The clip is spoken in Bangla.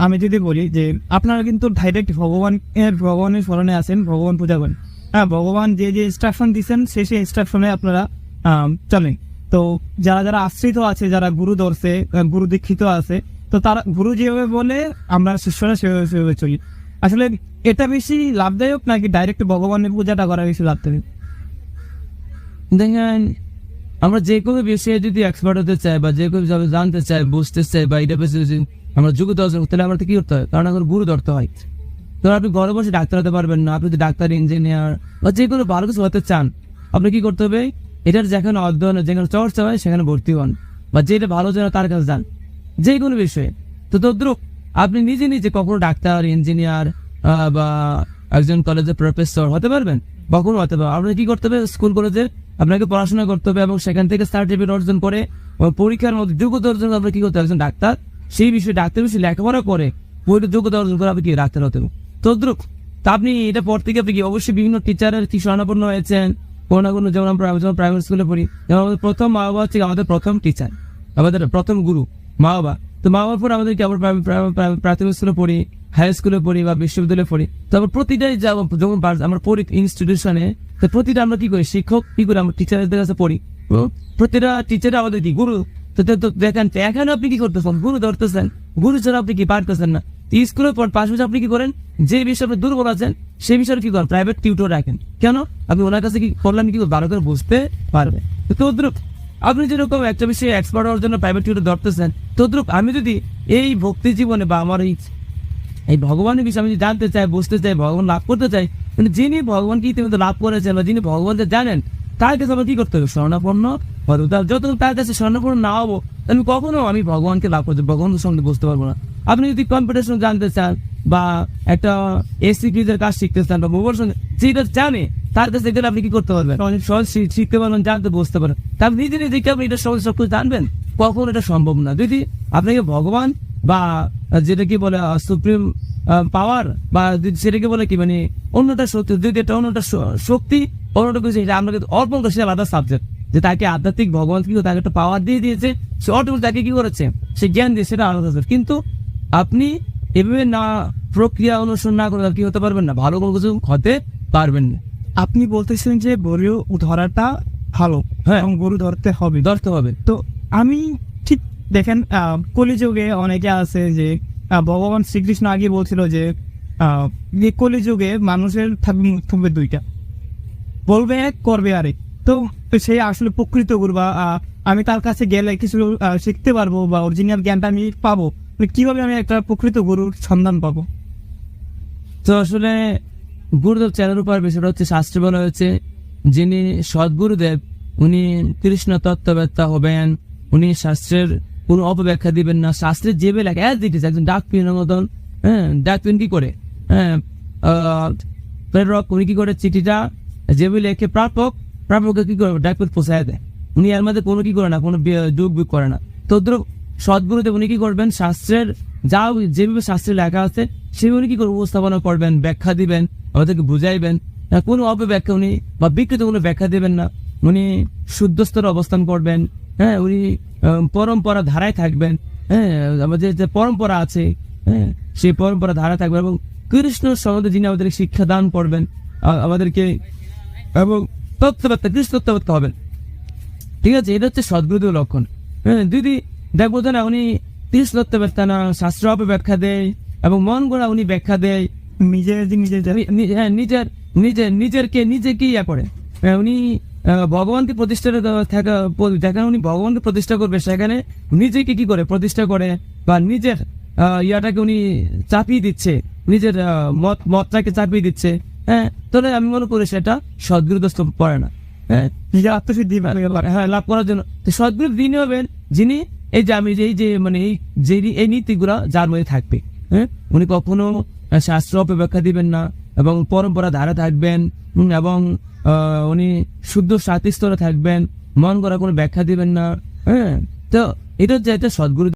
আমি যদি বলি যে আপনারা কিন্তু ডাইরেক্ট ভগবানের স্মরণে আছেন, ভগবান পূজা করেন। হ্যাঁ, ভগবান যে ইনস্ট্রাকশন দিচ্ছেন সেই ইনস্ট্রাকশনে আপনারা চলেন। তো যারা যারা আশ্রিত আছে, যারা গুরু ধরছে, গুরু দীক্ষিত আছে, তো তারা গুরু যেভাবে বলে আমরা শিষ্যরা সেভাবে চলি। আসলে এটা বেশি লাভদায়ক নাকি ডাইরেক্ট ভগবানের পূজাটা করা বেশি লাভদায়ক? দেখেন, আমরা যে কোনো বিষয়ে যদি এক্সপার্ট হতে চাই বা যে কোনো জানতে চাই, বুঝতে চাই বা এটা বেশি যদি আমরা যোগ্যতা অর্জন করতে, তাহলে আমরা কি করতে হয়? কারণ এখন গুরু ধরতে হয়। তো আপনি ঘরে বসে ডাক্তার হতে পারবেন না। আপনি যদি ডাক্তার, ইঞ্জিনিয়ার বা যে কোনো ভালো কিছু হতে চান, আপনি কি করতে হবে? এটার যেখানে অধ্যয়ন, যেখানে চর্চা হয় সেখানে ভর্তি হন, বা যেটা ভালো জানো তার কাছে যান, যে কোনো বিষয়ে। তো তদ্রুপ আপনি নিজে নিজে কখনো ডাক্তার, ইঞ্জিনিয়ার বা একজন কলেজের প্রফেসর হতে পারবেন, কখনো হতে পারবেন। আপনাকে কি করতে হবে? স্কুল কলেজে আপনাকে পড়াশোনা করতে হবে এবং সেখান থেকে সার্টিফিকেট অর্জন করে পরীক্ষার মধ্যে যোগ্যতা অর্জন করে আপনি কি করতে হবে? একজন ডাক্তার, সেই বিষয়ে ডাক্তার বিষয়ে লেখাপড়া করে যোগ্যতা অর্জন করে আপনি কি ডাক্তার হতে হবে। তদ্রুপ আপনি এটা পর থেকে আপনি কি অবশ্যই বিভিন্ন টিচারের কি শরণাপন্ন হয়েছেন কোনো না কোনো। যেমন আমরা প্রাইমারি স্কুলে পড়ি, যেমন আমাদের প্রথম মা বাবা হচ্ছে আমাদের প্রথম টিচার, আমাদের প্রথম গুরু মা বাবা। তো মা বাবার পর আমাদেরকে আবার প্রাথমিক স্কুলে পড়ি, হাই স্কুলে পড়ি বা বিশ্ববিদ্যালয়ে পড়ি। তারপর প্রতিটাই যখন আমরা পড়ি ইনস্টিটিউশনে, তো প্রতিটা আমরা কি করি? শিক্ষক কি করি? আমরা টিচারদের কাছে পড়ি। প্রতিটা টিচার আমাদের কি গুরু। তো দেখেন, এখানে আপনি কি করতেছেন? গুরু ধরতেছেন, গুরু ছাড়া আপনি কি পারতেছেন না। স্কুলের পর পাশাপাশি আপনি কি করেন? যে বিষয়ে আপনি দুর্বল আছেন সেই বিষয়ে কি করেন? প্রাইভেট টিউটর রাখেন। কেন? আপনি ওনার কাছে কি করলেন, কি ভালো করে বুঝতে পারবে। তো তদ্রুপ আপনি যেরকম একটা বিষয়ে এক্সপার্ট হওয়ার জন্য প্রাইভেট টিউটর ধরতেছেন, তদ্রুপ আমি যদি এই ভক্তি জীবনে বা আমার এই ভগবানের বিষয়ে আমি যদি জানতে চাই, বুঝতে চাই, ভগবান লাভ করতে চাই, মানে যিনি ভগবানকে ইতিমধ্যে লাভ করেছেন বা যিনি ভগবানকে জানেন, তার কাছে আমার কি করতে হবে? শরণাপন্ন হতে। যতক্ষণ তার কাছে শরণাপন্ন না হবো, আমি কখনো ভগবানকে লাভ করতে, ভগবানের সঙ্গে বুঝতে পারবো না। আপনি যদি কম্পিটিশন জানতে চান বা একটা এসি ক্রিজের কাজ শিখতে চান বা মোবাইল সঙ্গে যেটা জানে, তার কাছে গেলে আপনি কি করতে পারবেন? অনেক সহজ শিখতে পারবেন, জানতে বুঝতে পারেন। তার নিজে নিজেকে আপনি এটা সহজ সবকিছু জানবেন, কখনো এটা সম্ভব না। যদি আপনাকে ভগবান বা যেটা কি বলে সুপ্রিম পাওয়ার বা সেটাকে বলে কি মানে অন্যটা শক্তি, যদি এটা অন্যটা শক্তি, অন্যটা কিছু, এটা আমরা কিন্তু অর্পণ করছি আলাদা সাবজেক্ট। যে তাকে আধ্যাত্মিক ভগবান কি তাকে একটা পাওয়ার দিয়ে দিয়েছে, সে অটোমেটিক তাকে কি করেছে? সে জ্ঞান দিয়ে, সেটা আলাদা সাবজেক্ট। কিন্তু আপনি এভাবে না প্রক্রিয়া অনুসরণ না করে কি হতে পারবেন না, ভালো কোনো কিছু হতে পারবেন না। আপনি বলতেছেন যে গরু ধরাটা ভালো, হ্যাঁ, এবং গরু ধরতে হবে। তো আমি ঠিক দেখেন, কলিযুগে অনেকে আছে যে ভগবান শ্রীকৃষ্ণ আগে বলছিল যে কলিযুগে মানুষের থাকবে দুইটা, বলবে এক, করবে আরেক। তো সেই আসলে প্রকৃত গুরু বা আমি তার কাছে গেলে কিছু শিখতে পারবো বা অরিজিনাল জ্ঞানটা আমি পাবো। কিভাবে আমি একটা প্রকৃত গুরুর সন্ধান পাবো? তো আসলে গুরুদেব চ্যানেল উপর বিষয়টা হচ্ছে, শাস্ত্রে বলা হয়েছে যিনি সদ্গুরুদেব উনি কৃষ্ণ তত্ত্ববেত্তা হবেন, উনি শাস্ত্রের কোনো অপব্যাখ্যা দিবেন না। শাস্ত্রের যে লেখা অ্যাজ ইট ইজ, একজন ডাকপিনের মতন। হ্যাঁ, ডাকপিন কি করে? হ্যাঁ, প্রেরক উনি কি করে? চিঠিটা যেভাবে লেখে প্রাপককে কি করে? ডাকপিন পৌঁছায় দেয়। উনি এর মধ্যে কোনো কি করে না, কোনো যোগ বিয়োগ করে না। তদ্রুপ সদ্গুরুদেব উনি কি করবেন? শাস্ত্রের যেভাবে শাস্ত্রে লেখা আছে সেভাবে উনি কি করে উপস্থাপনা করবেন, ব্যাখ্যা দিবেন, আমাদেরকে বুঝাইবেন। কোনো অপব্যাখ্যা উনি বা বিকৃত কোনো ব্যাখ্যা দিবেন না। উনি শুদ্ধ স্তরে অবস্থান করবেন। হ্যাঁ, উনি পরম্পরা ধারায় থাকবেন। হ্যাঁ, আমাদের যে পরম্পরা আছে, হ্যাঁ, সেই পরম্পরা ধারায় থাকবেন এবং কৃষ্ণ সম্বন্ধে যিনি আমাদেরকে শিক্ষা দান করবেন আমাদেরকে, এবং তত্ত্ববেত্তা, কৃষ্ণ তত্ত্ববেত্তা হবেন। ঠিক আছে, এটা হচ্ছে সদ্গুরুদেব লক্ষণ। হ্যাঁ, যদি দেখবো না উনি কৃষ্ণ তত্ত্ববেত্তা না, শাস্ত্র অপব্যাখ্যা দেয় এবং মন গড়া উনি ব্যাখ্যা দেয়, নিজেকে ইয়া করে। উনি ভগবানকে প্রতিষ্ঠা যেখানে উনি ভগবানকে প্রতিষ্ঠা করবে সেখানে নিজেকে কি করে প্রতিষ্ঠা করে বা নিজের ইয়াটাকে উনি চাপিয়ে দিচ্ছে, নিজের মতটাকে চাপিয়ে দিচ্ছে। হ্যাঁ, তাহলে আমি মনে করি সেটা সদ্গুরুদস্ত পড়ে না। হ্যাঁ, নিজের আত্মসিদ্ধি লাভ করার জন্য সদ্গুরু যিনি হবেন, যিনি এই যে আমি এই যে মানে এই নীতিগুলা যার মধ্যে থাকবে। হ্যাঁ, উনি কখনো শাস্ত্র অপব্যাখ্যা দিবেন না এবং পরম্পরা ধারা থাকবেন এবং উনি শুদ্ধ সাথী স্তরে থাকবেন, মন করা কোনো ব্যাখ্যা দিবেন না। হ্যাঁ, তো এটা হচ্ছে একটা সদ্গুরু।